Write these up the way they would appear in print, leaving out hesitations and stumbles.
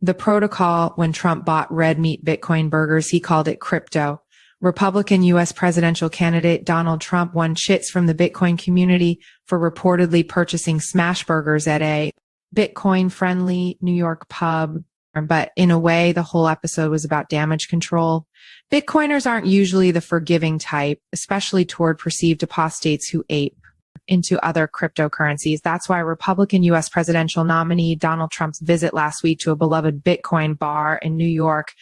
the protocol when Trump bought red meat Bitcoin burgers. He called it crypto. Republican U.S. presidential candidate Donald Trump won chits from the Bitcoin community for reportedly purchasing smash burgers at a Bitcoin-friendly New York pub. But in a way, the whole episode was about damage control. Bitcoiners aren't usually the forgiving type, especially toward perceived apostates who ape into other cryptocurrencies. That's why Republican U.S. presidential nominee Donald Trump's visit last week to a beloved Bitcoin bar in New York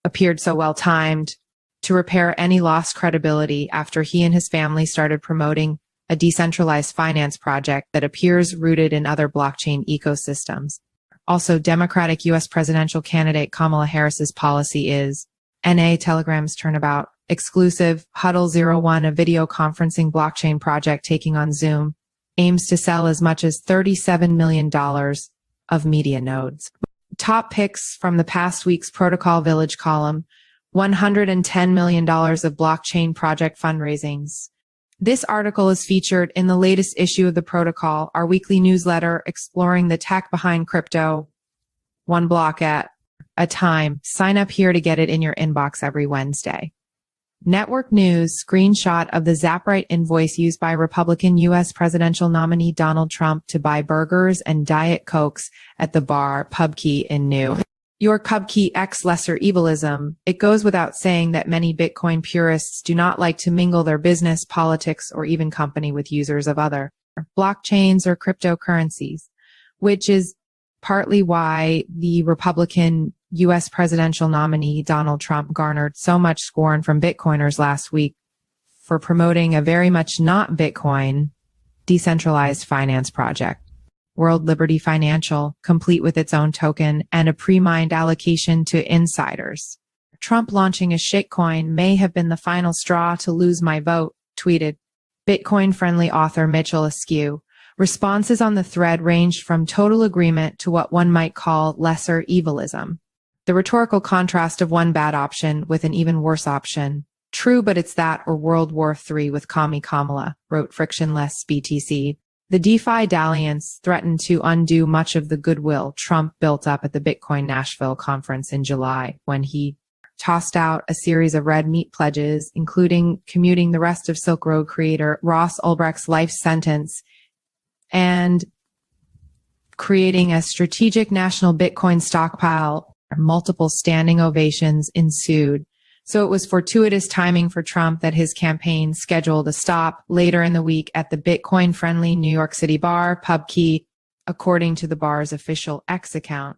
appeared so well-timed to repair any lost credibility after he and his family started promoting a decentralized finance project that appears rooted in other blockchain ecosystems. Also, Democratic U.S. presidential candidate Kamala Harris's policy is NA Telegram's turnabout. Exclusive Huddle 01, a video conferencing blockchain project taking on Zoom, aims to sell as much as $37 million of media nodes. Top picks from the past week's Protocol Village column, $110 million of blockchain project fundraisings. This article is featured in the latest issue of the Protocol, our weekly newsletter exploring the tech behind crypto, one block at a time. Sign up here to get it in your inbox every Wednesday. Network News screenshot of the Zaprite invoice used by Republican U.S. presidential nominee Donald Trump to buy burgers and Diet Cokes at the bar Pubkey in New York. Pubkey X lesser evilism. It goes without saying that many Bitcoin purists do not like to mingle their business, politics, or even company with users of other blockchains or cryptocurrencies, which is partly why the Republican U.S. presidential nominee Donald Trump garnered so much scorn from Bitcoiners last week for promoting a very much not Bitcoin decentralized finance project. World Liberty Financial, complete with its own token and a pre-mined allocation to insiders. Trump launching a shitcoin may have been the final straw to lose my vote, tweeted Bitcoin-friendly author Mitchell Askew. Responses on the thread ranged from total agreement to what one might call lesser evilism. The rhetorical contrast of one bad option with an even worse option. True, but it's that or World War III with Commie Kamala, wrote Frictionless BTC. The DeFi dalliance threatened to undo much of the goodwill Trump built up at the Bitcoin Nashville conference in July, when he tossed out a series of red meat pledges, including commuting the rest of Silk Road creator Ross Ulbricht's life sentence and creating a strategic national Bitcoin stockpile. Multiple standing ovations ensued. So it was fortuitous timing for Trump that his campaign scheduled a stop later in the week at the Bitcoin-friendly New York City bar Pubkey. According to the bar's official X account,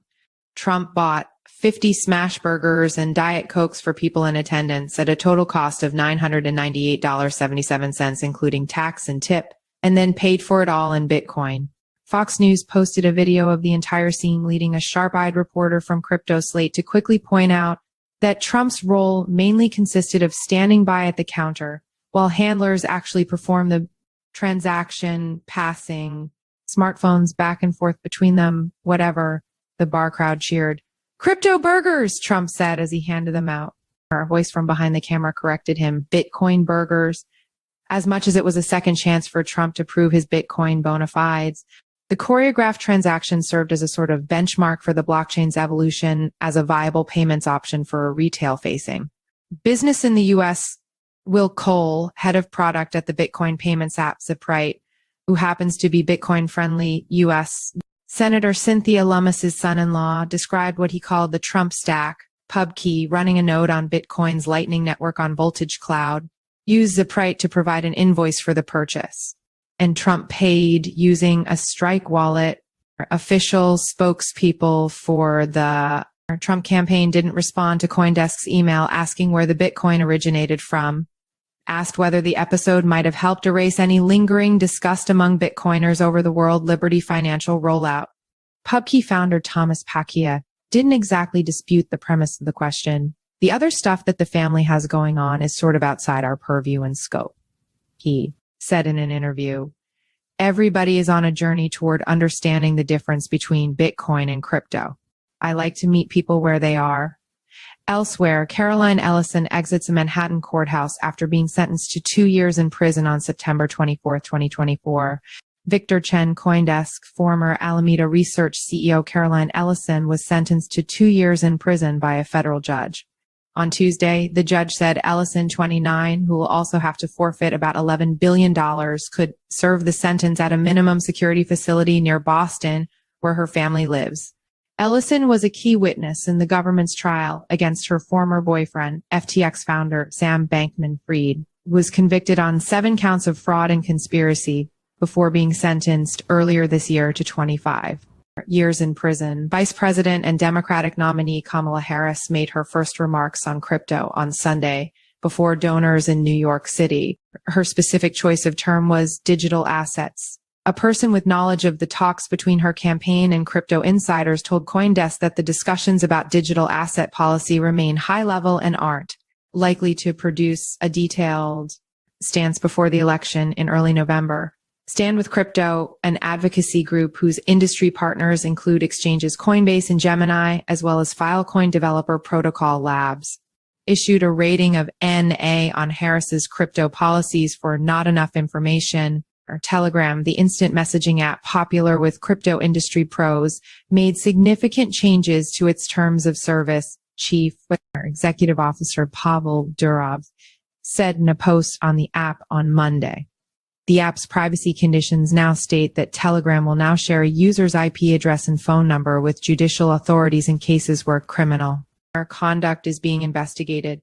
Trump bought 50 smash burgers and Diet Cokes for people in attendance at a total cost of $998.77, including tax and tip, and then paid for it all in Bitcoin. Fox News posted a video of the entire scene, leading a sharp-eyed reporter from Crypto Slate to quickly point out that Trump's role mainly consisted of standing by at the counter, while handlers actually performed the transaction, passing smartphones back and forth between them, whatever. The bar crowd cheered. "Crypto burgers," Trump said as he handed them out. A voice from behind the camera corrected him. Bitcoin burgers. As much as it was a second chance for Trump to prove his Bitcoin bona fides, the choreographed transaction served as a sort of benchmark for the blockchain's evolution as a viable payments option for a retail-facing business in the U.S. Will Cole, head of product at the Bitcoin payments app Zaprite, who happens to be Bitcoin-friendly U.S. Senator Cynthia Lummis's son-in-law, described what he called the Trump stack, Pubkey, running a node on Bitcoin's Lightning Network on Voltage Cloud, used Zaprite to provide an invoice for the purchase. And Trump paid using a Strike wallet. Official spokespeople for the Trump campaign didn't respond to CoinDesk's email asking where the Bitcoin originated from, asked whether the episode might have helped erase any lingering disgust among Bitcoiners over the World Liberty Financial rollout. Pubkey founder Thomas Pakia didn't exactly dispute the premise of the question. The other stuff that the family has going on is sort of outside our purview and scope, he said in an interview. Everybody is on a journey toward understanding the difference between Bitcoin and crypto. I like to meet people where they are. Elsewhere, Caroline Ellison exits a Manhattan courthouse after being sentenced to 2 years in prison on September 24, 2024. Victor Chen, CoinDesk. Former Alameda Research CEO Caroline Ellison was sentenced to 2 years in prison by a federal judge. On Tuesday, the judge said Ellison, 29, who will also have to forfeit about $11 billion, could serve the sentence at a minimum security facility near Boston, where her family lives. Ellison was a key witness in the government's trial against her former boyfriend, FTX founder Sam Bankman-Fried, who was convicted on 7 counts of fraud and conspiracy before being sentenced earlier this year to 25 years in prison. Vice President and Democratic nominee Kamala Harris made her first remarks on crypto on Sunday before donors in New York City. Her specific choice of term was digital assets. A person with knowledge of the talks between her campaign and crypto insiders told CoinDesk that the discussions about digital asset policy remain high level and aren't likely to produce a detailed stance before the election in early November. Stand with Crypto, an advocacy group whose industry partners include exchanges Coinbase and Gemini, as well as Filecoin developer Protocol Labs, issued a rating of NA on Harris's crypto policies for not enough information. Or Telegram, the instant messaging app popular with crypto industry pros, made significant changes to its terms of service, Chief Executive Officer Pavel Durov said in a post on the app on Monday. The app's privacy conditions now state that Telegram will now share a user's IP address and phone number with judicial authorities in cases where criminal conduct is being investigated.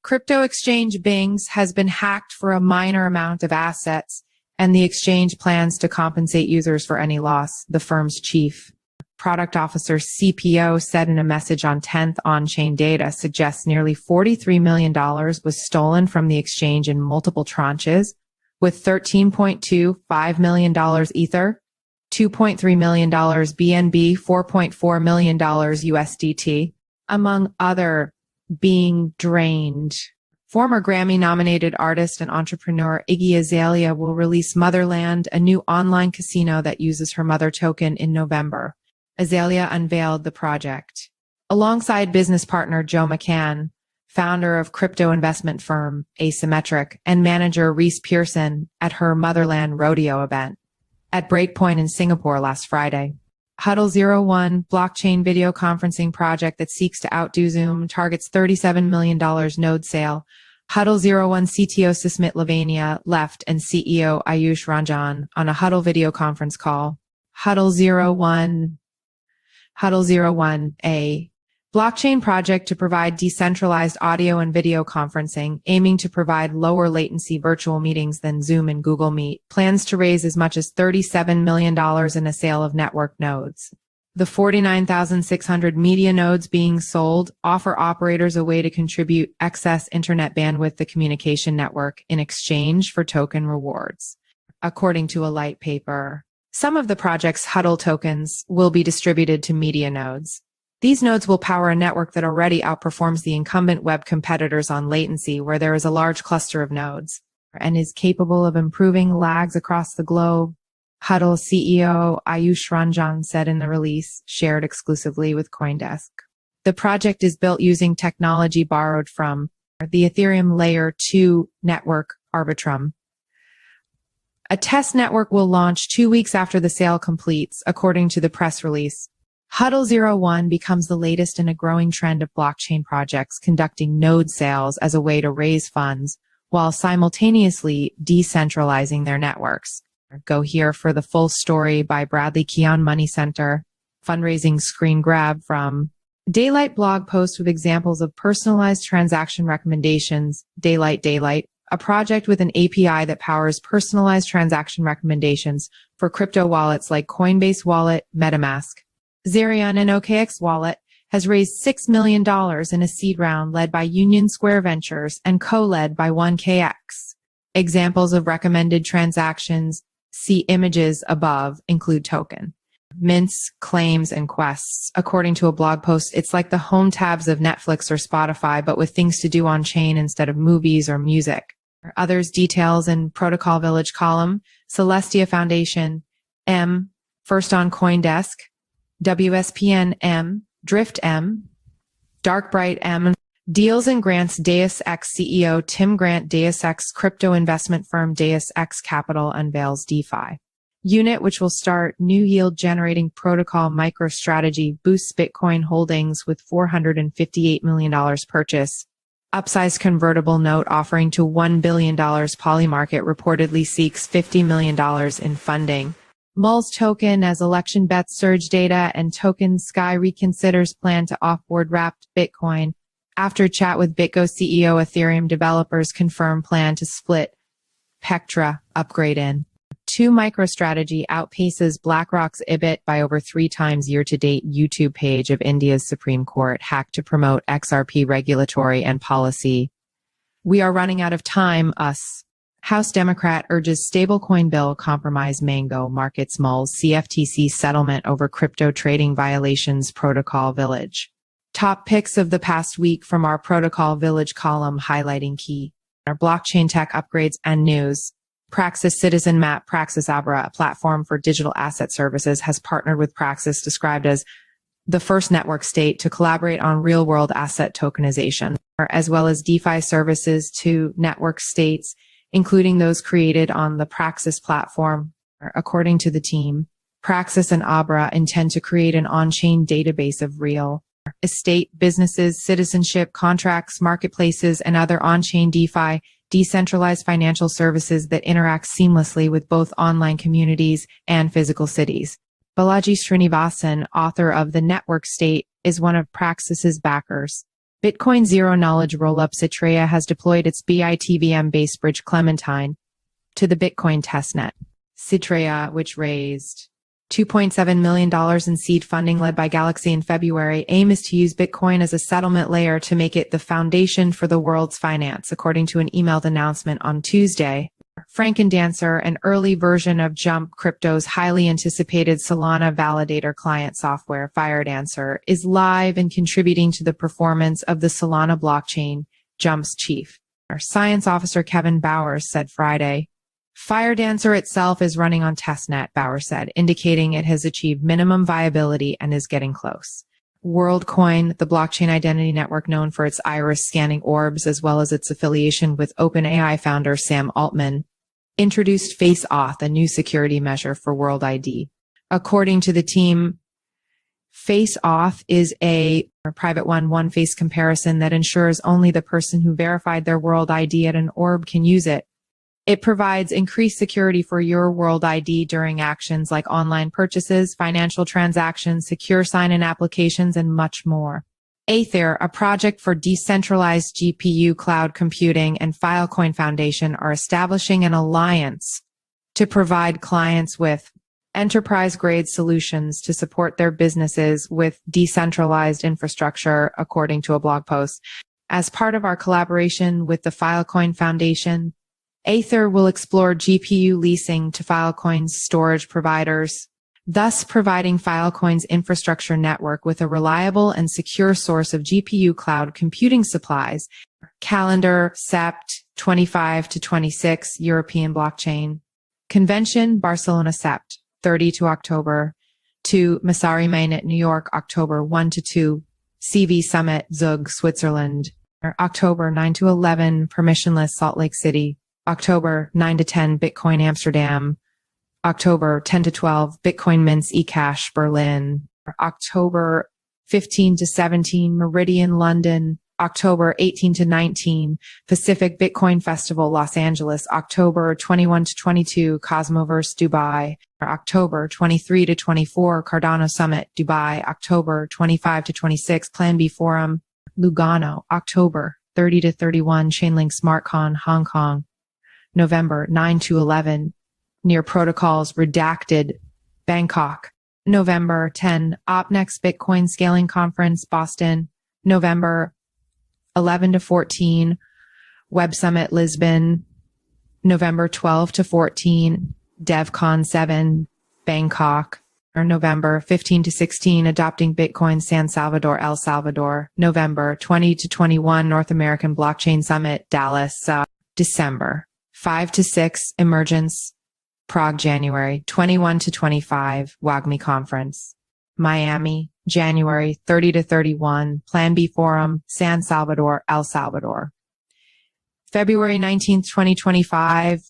Crypto exchange Bings has been hacked for a minor amount of assets, and the exchange plans to compensate users for any loss, the firm's chief product officer CPO said in a message on 10th. On-chain data suggests nearly $43 million was stolen from the exchange in multiple tranches, with $13.25 million Ether, $2.3 million BNB, $4.4 million USDT, among other, being drained. Former Grammy-nominated artist and entrepreneur Iggy Azalea will release Motherland, a new online casino that uses her mother token, in November. Azalea unveiled the project alongside business partner Joe McCann, founder of crypto investment firm Asymmetric, and manager Reese Pearson at her Motherland Rodeo event at Breakpoint in Singapore last Friday. Huddle 01, blockchain video conferencing project that seeks to outdo Zoom, targets $37 million node sale. Huddle 01 CTO Susmit Lavania left and CEO Ayush Ranjan on a Huddle video conference call. Huddle 01, a blockchain project to provide decentralized audio and video conferencing, aiming to provide lower latency virtual meetings than Zoom and Google Meet, plans to raise as much as $37 million in a sale of network nodes. The 49,600 media nodes being sold offer operators a way to contribute excess internet bandwidth to the communication network in exchange for token rewards. According to a light paper, some of the project's Huddle tokens will be distributed to media nodes. These nodes will power a network that already outperforms the incumbent web competitors on latency, where there is a large cluster of nodes, and is capable of improving lags across the globe. Huddle CEO Ayush Ranjan said in the release, shared exclusively with CoinDesk. The project is built using technology borrowed from the Ethereum Layer 2 network Arbitrum. A test network will launch 2 weeks after the sale completes, according to the press release. Huddle 01 becomes the latest in a growing trend of blockchain projects conducting node sales as a way to raise funds while simultaneously decentralizing their networks. Go here for the full story by Bradley Keon Money Center. Fundraising screen grab from Daylight blog post with examples of personalized transaction recommendations. Daylight, a project with an API that powers personalized transaction recommendations for crypto wallets like Coinbase Wallet, MetaMask. Zerion, and OKX Wallet, has raised $6 million in a seed round led by Union Square Ventures and co-led by 1KX. Examples of recommended transactions, see images above, include token mints, claims, and quests. According to a blog post, it's like the home tabs of Netflix or Spotify, but with things to do on chain instead of movies or music. Others details in Protocol Village column, Celestia Foundation, M, first on CoinDesk, WSPN M, Drift M, Darkbright M, deals and grants. Deus Ex CEO Tim Grant. Deus Ex crypto investment firm Deus Ex Capital unveils DeFi. unit, which will start new yield generating protocol MicroStrategy, boosts Bitcoin holdings with $458 million purchase. Upsized convertible note offering to $1 billion. Polymarket reportedly seeks $50 million in funding. Mull's token as election bets surge data and token Sky reconsiders plan to offboard wrapped Bitcoin. After chat with BitGo CEO, Ethereum developers confirm plan to split Pectra upgrade in. 2 MicroStrategy outpaces BlackRock's EBIT by over 3 times year-to-date. YouTube page of India's Supreme Court hacked to promote XRP regulatory and policy. We are running out of time, us. House Democrat urges stablecoin bill compromise. Mango markets Mull's CFTC settlement over crypto trading violations. Protocol Village. Top picks of the past week from our Protocol Village column highlighting key our blockchain tech upgrades and news. Praxis Citizen Map. Praxis Abra, a platform for digital asset services, has partnered with Praxis, described as the first network state to collaborate on real-world asset tokenization, as well as DeFi services to network states, including those created on the Praxis platform. According to the team, Praxis and Abra intend to create an on-chain database of real estate businesses, citizenship contracts, marketplaces, and other on-chain DeFi, decentralized financial services that interact seamlessly with both online communities and physical cities. Balaji Srinivasan, author of The Network State, is one of Praxis's backers. Bitcoin zero-knowledge rollup Citrea has deployed its BITVM-based bridge Clementine to the Bitcoin testnet. Citrea, which raised $2.7 million in seed funding led by Galaxy in February, aim is to use Bitcoin as a settlement layer to make it the foundation for the world's finance, according to an emailed announcement on Tuesday. Frankendancer, an early version of Jump Crypto's highly anticipated Solana validator client software, FireDancer, is live and contributing to the performance of the Solana blockchain, Jump's chief science officer Kevin Bowers said Friday. FireDancer itself is running on testnet, Bowers said, indicating it has achieved minimum viability and is getting close. WorldCoin, the blockchain identity network known for its iris-scanning orbs as well as its affiliation with OpenAI founder Sam Altman, introduced FaceAuth, a new security measure for World ID. According to the team, FaceAuth is a private one-face comparison that ensures only the person who verified their World ID at an orb can use it. It provides increased security for your World ID during actions like online purchases, financial transactions, secure sign-in applications, and much more. Aether, a project for decentralized GPU cloud computing, and Filecoin Foundation are establishing an alliance to provide clients with enterprise-grade solutions to support their businesses with decentralized infrastructure, according to a blog post. As part of our collaboration with the Filecoin Foundation, Aether will explore GPU leasing to Filecoin's storage providers, thus providing Filecoin's infrastructure network with a reliable and secure source of GPU cloud computing supplies. Calendar Sept 25 to 26 European Blockchain Convention Barcelona Sept 30 to October 2 Masari Mainit New York October 1 to 2 CV Summit Zug Switzerland October 9 to 11 Permissionless Salt Lake City October 9 to 10 Bitcoin Amsterdam, October 10 to 12 Bitcoin Mints eCash Berlin, October 15 to 17 Meridian London, October 18 to 19 Pacific Bitcoin Festival Los Angeles, October 21 to 22 Cosmoverse Dubai, October 23 to 24 Cardano Summit Dubai, October 25 to 26 Plan B Forum Lugano, October 30 to 31 Chainlink SmartCon Hong Kong, November 9 to 11, Near Protocols Redacted, Bangkok. November 10, OpNext Bitcoin Scaling Conference, Boston. November 11 to 14, Web Summit, Lisbon. November 12 to 14, DevCon 7, Bangkok. November 15 to 16, Adopting Bitcoin, San Salvador, El Salvador. November 20 to 21, North American Blockchain Summit, Dallas. December 5 to 6, Emergence, Prague, January 21 to 25, WAGMI Conference, Miami, January 30 to 31, Plan B Forum, San Salvador, El Salvador. February 19th, 2025,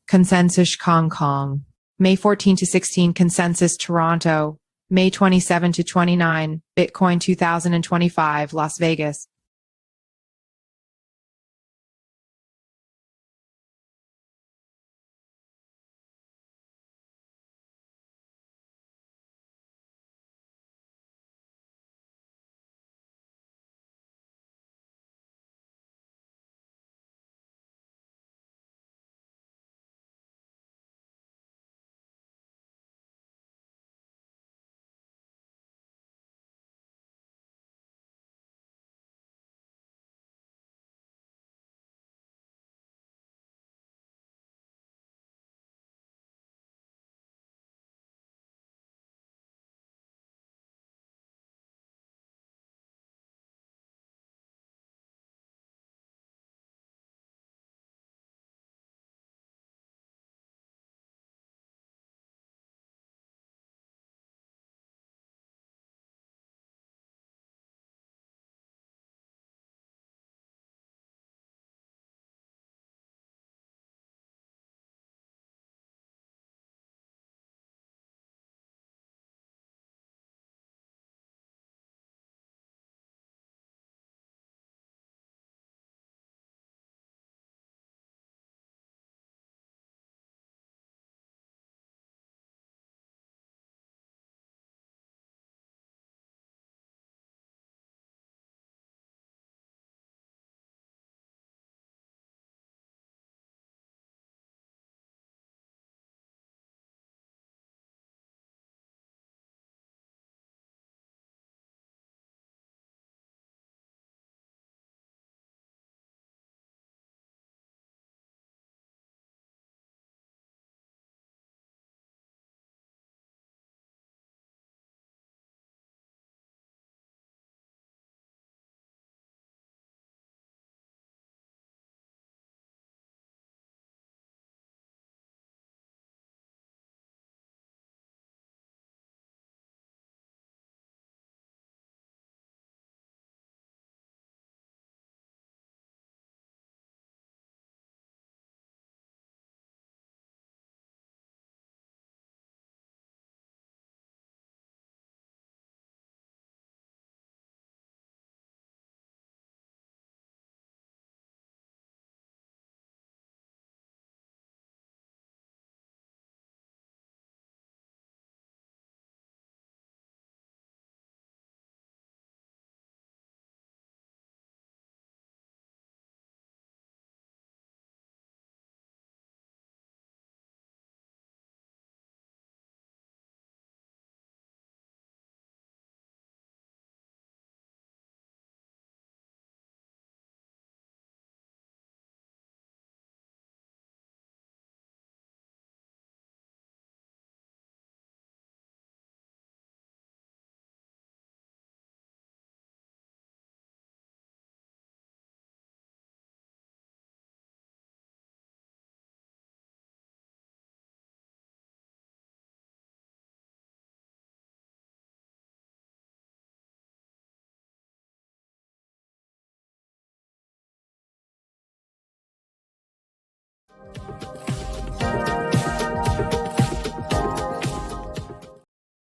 Consensus Hong Kong, May 14 to 16 Consensus Toronto, May 27 to 29, Bitcoin 2025, Las Vegas.